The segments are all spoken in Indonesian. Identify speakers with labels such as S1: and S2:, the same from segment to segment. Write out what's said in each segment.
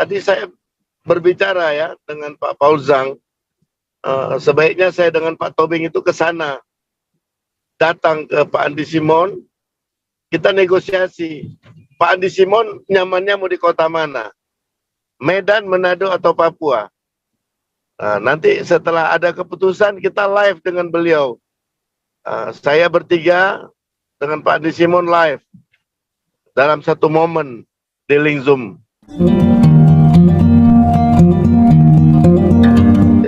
S1: tadi saya berbicara ya dengan Pak Paul Zhang, sebaiknya saya dengan Pak Tobing itu ke sana, datang ke Pak Andi Simon, kita negosiasi. Pak Andi Simon nyamannya mau di kota mana? Medan, Manado, atau Papua? Nah, nanti setelah ada keputusan kita live dengan beliau. Saya bertiga dengan Pak Andi Simon live dalam satu momen di link Zoom.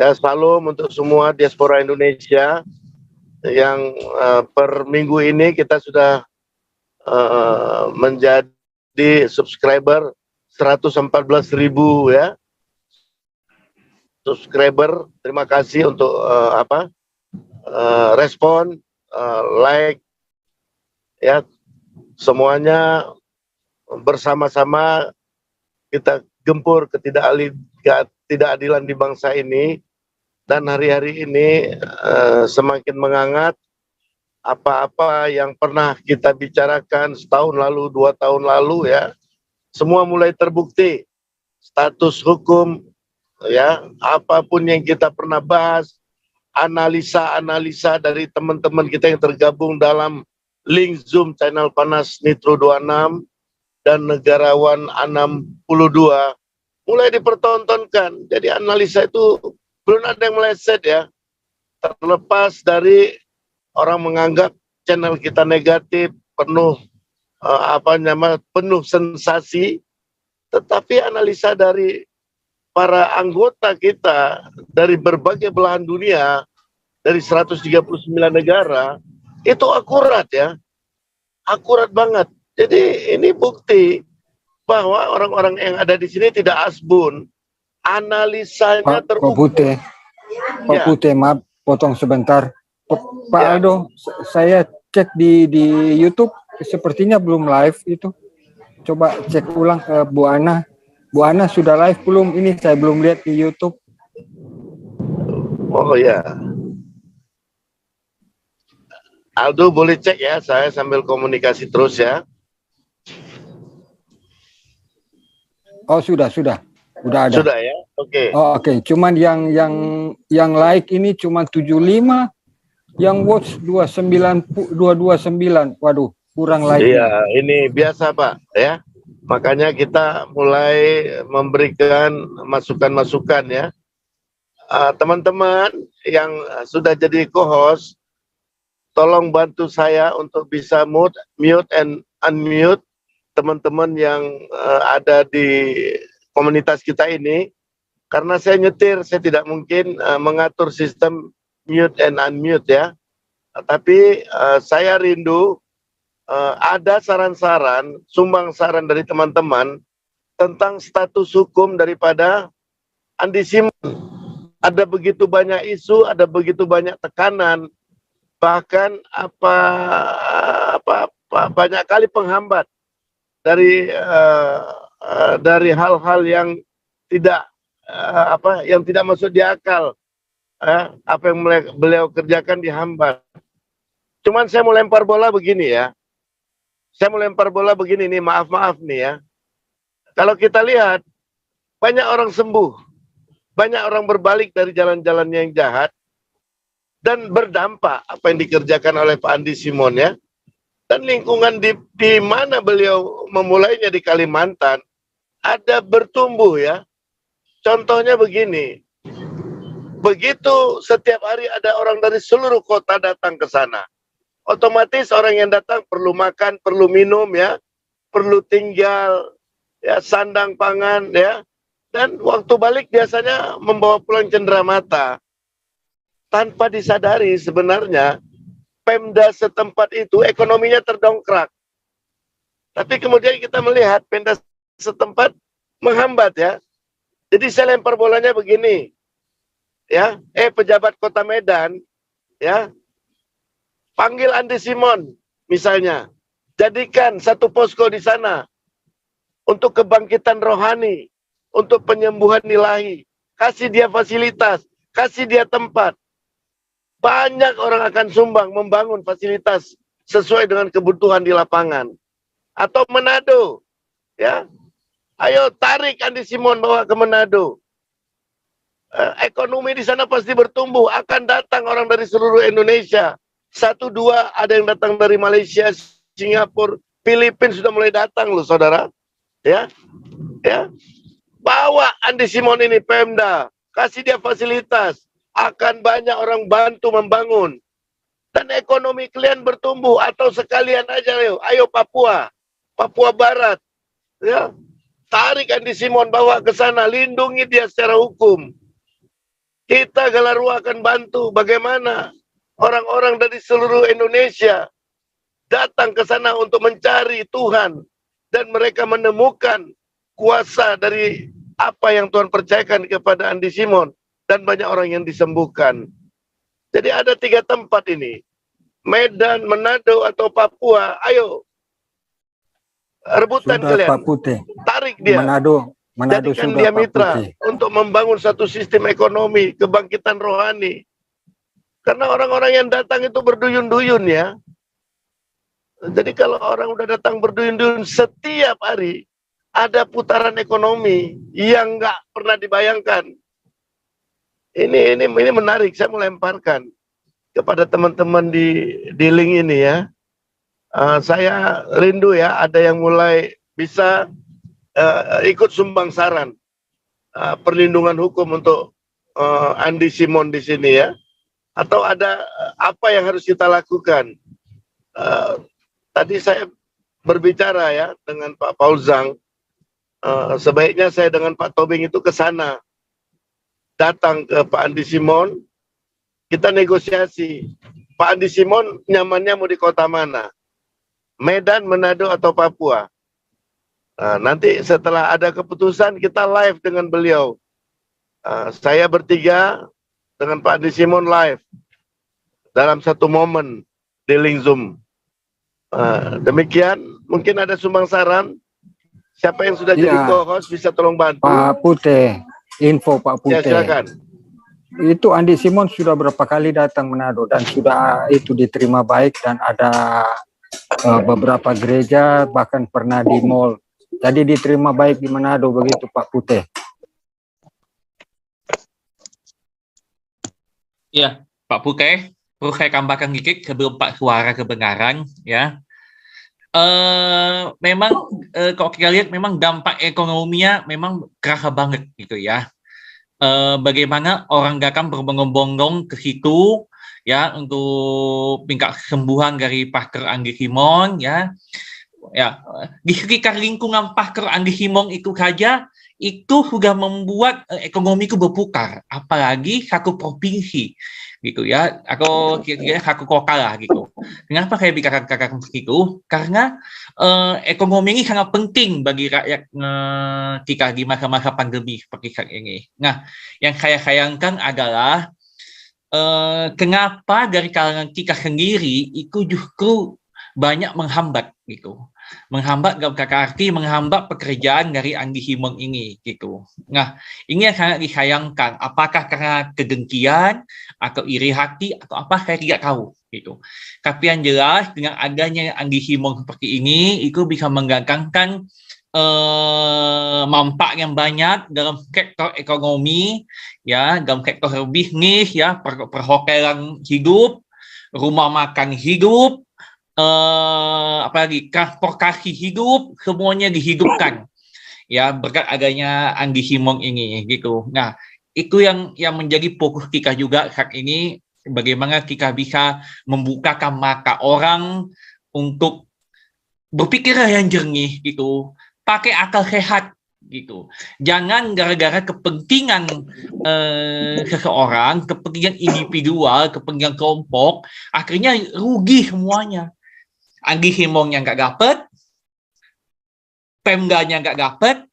S1: Ya, salam untuk semua diaspora Indonesia yang per minggu ini kita sudah menjadi subscriber 114.000 ya. Subscriber, terima kasih untuk respon, like, ya, semuanya bersama-sama kita gempur ketidakadilan di bangsa ini, dan hari-hari ini semakin menghangat. Apa-apa yang pernah kita bicarakan setahun lalu, 2 tahun lalu ya, semua mulai terbukti. Status hukum, ya, apapun yang kita pernah bahas, analisa-analisa dari teman-teman kita yang tergabung dalam link Zoom channel Panas Nitro 26 dan Negarawan 62 mulai dipertontonkan. Jadi analisa itu belum ada yang meleset ya. Terlepas dari orang menganggap channel kita negatif, penuh penuh sensasi, tetapi analisa dari para anggota kita dari berbagai belahan dunia, dari 139 negara, itu akurat ya, akurat banget. Jadi ini bukti bahwa orang-orang yang ada di sini tidak asbun, analisanya terukur.
S2: Pak Putih, maaf potong sebentar. Pak
S1: Ya.
S2: Aldo, saya cek di YouTube, sepertinya belum live itu. Coba cek ulang ke Bu Ana. Bu Ana sudah live belum? Ini saya belum lihat di YouTube.
S1: Oh ya. Aldo boleh cek ya, saya sambil komunikasi terus ya.
S2: Oh sudah ada.
S1: Sudah ya, oke.
S2: Oh oke. Cuman yang like ini cuma 75, yang watch 229. Waduh, kurang like.
S1: Iya, ini biasa Pak ya. Makanya kita mulai memberikan masukan-masukan ya. Teman-teman yang sudah jadi co-host, tolong bantu saya untuk bisa mute and unmute teman-teman yang ada di komunitas kita ini. Karena saya nyetir, saya tidak mungkin mengatur sistem mute and unmute ya. Tapi saya rindu ada saran-saran, sumbang saran dari teman-teman tentang status hukum daripada Andi Simon. Ada begitu banyak isu, ada begitu banyak tekanan, bahkan banyak kali penghambat dari hal-hal yang tidak masuk di akal. Apa yang beliau kerjakan dihambat. Cuman saya mau lempar bola begini ya. Saya mau lempar bola begini nih, maaf nih ya. Kalau kita lihat, banyak orang sembuh. Banyak orang berbalik dari jalan-jalan yang jahat. Dan berdampak apa yang dikerjakan oleh Pak Andi Simon ya. Dan lingkungan di mana beliau memulainya di Kalimantan, ada bertumbuh ya. Contohnya begini. Begitu setiap hari ada orang dari seluruh kota datang ke sana. Otomatis orang yang datang perlu makan, perlu minum ya, perlu tinggal, ya, sandang pangan ya. Dan waktu balik biasanya membawa pulang cenderamata. Tanpa disadari sebenarnya Pemda setempat itu ekonominya terdongkrak. Tapi kemudian kita melihat Pemda setempat menghambat ya. Jadi saya lempar bolanya begini. Ya, pejabat Kota Medan ya, panggil Andi Simon misalnya, jadikan satu posko di sana untuk kebangkitan rohani, untuk penyembuhan ilahi, kasih dia fasilitas, kasih dia tempat. Banyak orang akan sumbang membangun fasilitas sesuai dengan kebutuhan di lapangan. Atau Manado, ya, Ayo tarik Andi Simon bawa ke Manado. Ekonomi di sana pasti bertumbuh. Akan datang orang dari seluruh Indonesia. 1, 2 ada yang datang dari Malaysia, Singapura, Filipina sudah mulai datang loh saudara. Ya, ya. Bawa Andi Simon ini Pemda, kasih dia fasilitas. Akan banyak orang bantu membangun. Dan ekonomi kalian bertumbuh. Atau sekalian aja ayo Papua, Papua Barat. Ya. Tarik Andi Simon bawa ke sana, lindungi dia secara hukum. Kita Galarua akan bantu bagaimana orang-orang dari seluruh Indonesia datang ke sana untuk mencari Tuhan dan mereka menemukan kuasa dari apa yang Tuhan percayakan kepada Andi Simon dan banyak orang yang disembuhkan. Jadi ada 3 tempat ini. Medan, Manado atau Papua. Ayo. Rebutan
S2: Sudah
S1: kalian.
S2: Pak Putih.
S1: Tarik dia.
S2: Manado
S1: Jadikan
S2: sudah
S1: dia
S2: Pak
S1: mitra
S2: Putih.
S1: untuk membangun satu sistem ekonomi, kebangkitan rohani. Karena orang-orang yang datang itu berduyun-duyun ya. Jadi kalau orang udah datang berduyun-duyun setiap hari, ada putaran ekonomi yang nggak pernah dibayangkan. Ini menarik, saya mau lemparkan kepada teman-teman di link ini ya. Saya rindu ya, ada yang mulai bisa ikut sumbang saran perlindungan hukum untuk Andi Simon di sini ya. Atau ada apa yang harus kita lakukan? Tadi saya berbicara ya dengan Pak Paulzang. Sebaiknya saya dengan Pak Tobing itu ke sana, datang ke Pak Andi Simon, kita negosiasi. Pak Andi Simon nyamannya mau di kota mana? Medan, Manado atau Papua? Nanti setelah ada keputusan kita live dengan beliau. Saya bertiga dengan Pak Andi Simon live dalam satu momen di link Zoom. Demikian, mungkin ada sumbang saran. Siapa yang sudah jadi co-host bisa tolong bantu.
S2: Pak Putih, info Pak Putih.
S1: Ya, silakan.
S2: Itu Andi Simon sudah berapa kali datang Manado dan sudah itu diterima baik dan ada beberapa gereja bahkan pernah di mall. Jadi diterima baik di Manado begitu Pak Putih.
S3: Ya, Pak Putih, perlu saya tambahkan sedikit sebelum Pak Suara kebenaran ya. Memang kalau kita lihat memang dampak ekonominya memang kerasa banget gitu ya. Bagaimana orang datang berbondong-bondong ke situ ya untuk minta kesembuhan dari Pastor Andi Simon ya. Ya, di sekitar lingkungan Pastor Andi Simon itu saja itu sudah membuat ekonomi itu berputar, apalagi satu provinsi gitu ya, atau kira-kira satu kota lah gitu. Kenapa saya bicara begitu? Karena ekonomi ini sangat penting bagi rakyat kita di masa-masa pandemi seperti saat ini. Nah, yang saya sayangkan adalah kenapa dari kalangan kita sendiri itu justru banyak menghambat gitu, menghambat dalam arti menghambat pekerjaan dari Andi Simon ini gitu. Nah, ini yang sangat disayangkan. Apakah karena kedengkian atau iri hati atau apa saya tidak tahu gitu. Tapi yang jelas dengan adanya Andi Simon seperti ini itu bisa menggantungkan manfaat yang banyak dalam sektor ekonomi ya, dalam sektor bisnis ya, perhotelan hidup, rumah makan hidup, apalagi transportasi hidup, semuanya dihidupkan ya berkat adanya Andi Simon ini gitu. Nah, itu yang menjadi fokus kita juga saat ini, bagaimana kita bisa membukakan mata orang untuk berpikir yang jernih gitu, pakai akal sehat gitu. Jangan gara-gara kepentingan seseorang, kepentingan individual, kepentingan kelompok, akhirnya rugi semuanya. Andi Simon-nya nggak dapat, Pemdanya nggak dapat,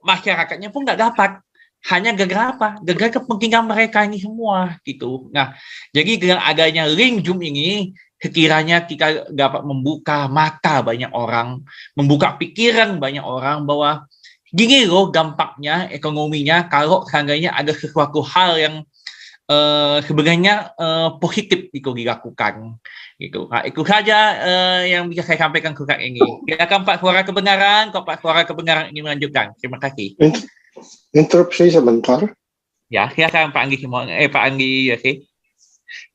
S3: masyarakatnya pun nggak dapat. Hanya gara-gara apa? Gara-gara kepentingan mereka ini semua gitu. Nah, jadi dengan adanya link Zoom ini, sekiranya kita dapat membuka mata banyak orang, membuka pikiran banyak orang bahwa gini loh dampaknya, ekonominya, kalau seandainya ada sesuatu hal yang sebenarnya positif itu dilakukan gitu. Nah, itu saja yang bisa saya sampaikan ke Kak ini. Silakan Pak Suara Kebenaran, kalau Pak Suara Kebenaran ingin melanjutkan. Terima kasih.
S4: Interupsi sebentar.
S3: Ya, silakan Pak Anggi Pak Anggi Yosi.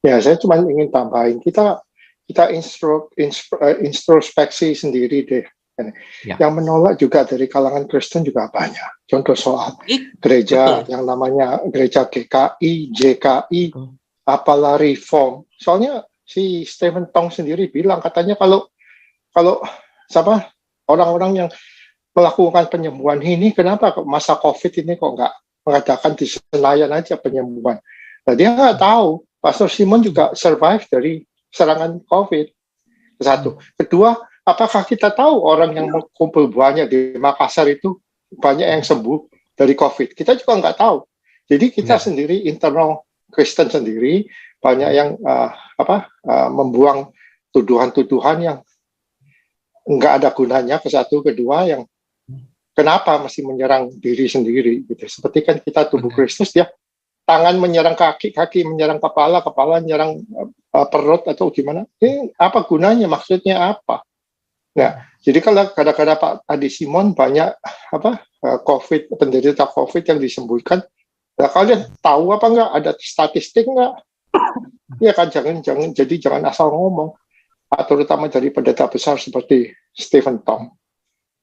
S4: Ya, saya cuma ingin tambahin, kita introspeksi sendiri deh.
S3: Ya.
S4: Yang menolak juga dari kalangan Kristen juga banyak. Contoh soal gereja yang namanya gereja GKI, JKI, apalah Reform. Soalnya si Stephen Tong sendiri bilang katanya kalau siapa orang-orang yang melakukan penyembuhan ini, kenapa masa COVID ini kok nggak mengadakan di Senayan aja penyembuhan? Nah, dia nggak tahu. Pastor Simon juga survive dari serangan COVID. Satu. Kedua, apakah kita tahu orang yang kumpul banyak di Makassar itu banyak yang sembuh dari COVID? Kita juga nggak tahu. Jadi kita sendiri, internal Kristen sendiri, banyak yang membuang tuduhan-tuduhan yang nggak ada gunanya. Ke satu, kedua, yang kenapa masih menyerang diri sendiri? Gitu. Seperti kan kita tubuh Kristus, ya, tangan menyerang kaki, kaki menyerang kepala, kepala menyerang perut atau gimana? Ini apa gunanya? Maksudnya apa? Nah, jadi kalau kadang-kadang Pak Adi Simon banyak COVID, penderita COVID yang disembuhkan. Nah, kalian tahu apa enggak? Ada statistik enggak? Ya kan, jangan asal ngomong. Terutama dari pendeta besar seperti Stephen Tong.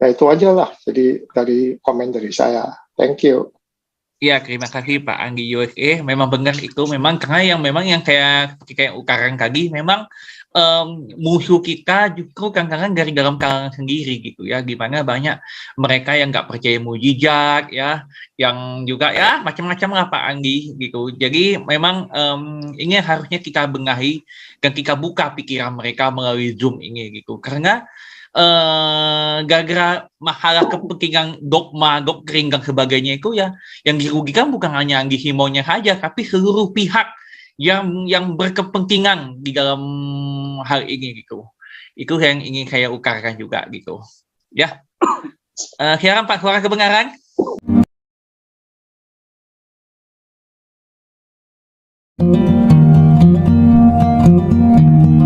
S4: Nah, itu aja lah. Jadi dari komen dari saya. Thank you.
S3: Ya, terima kasih Pak Anggi USA. Memang benar itu, memang karena yang kayak ukaran tadi, memang musuh kita justru kadang-kadang dari dalam kalangan sendiri gitu ya, gimana banyak mereka yang nggak percaya mujizat ya, yang juga ya macam-macam lah Pak Anggi gitu. Jadi memang ini harusnya kita benahi dan kita buka pikiran mereka melalui Zoom ini gitu, karena gara-gara masalah kepentingan dogma, doktrin dan sebagainya itu ya, yang dirugikan bukan hanya Anggi Simonnya saja, tapi seluruh pihak yang berkepentingan di dalam hal ini gitu. Itu yang ingin saya ukarkan juga gitu. Ya, silakan Pak Suara Kebenaran.